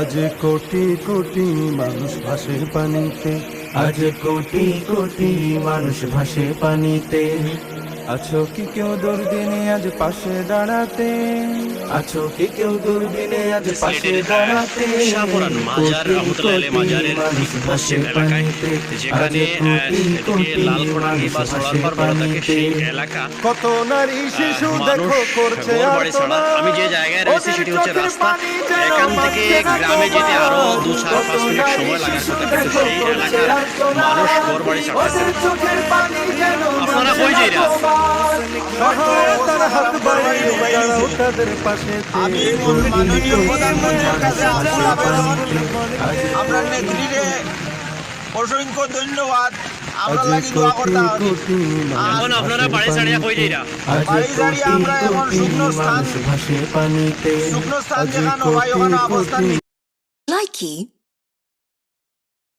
আজ কোটি কোটি মানুষ ভাসে পানিতে, আজ কোটি কোটি মানুষ ভাসে পানিতে। আছো কি কেউ দুর্দিনে আজ পাশে দাঁড়াতে, আছো কি কেউ দুর্দিনে আজ পাশে দাঁড়াতে। শাহপুরান মাজার রহমতুল্লাহ আলাইহি মাজারের পশ্চিম এলাকায়, যেখানে এদিকে লালখোলা নিবাস রোডার পার বড় থাকে সেই এলাকা। কত নারী শিশু দেখো মানুষ করছে ঘোর বাড়ি ছাড়া। আমি যে জায়গায় রয়েছি সেটি হচ্ছে রাস্তা। এখান থেকে গ্রামে যেতে আরো 2-4-5 মিনিট সময় লাগার কথা, কিন্তু সেই এলাকার মানুষ ঘোর বাড়ি ছাড়তেছে। আপনারা কই যাইরা? সহায়তার হাত বাড়িয়ে দাঁড়াও তাদের পাশে। আমি মাননীয় প্রধানমন্ত্রীর কাছে আকুল আবেদন, আমরা নেত্রীরে অসংখ্য ধন্যবাদ। আমরা লাগি দোয়া করতাম। এখন আপনারা বাড়ি ছাড়িয়া কই যাইরা? বাড়ি ছাড়িয়ে আমরা এখন শুকনো স্থান ভাসে পানিতে। যেখানে হয় ওখানে অবস্থান। Likey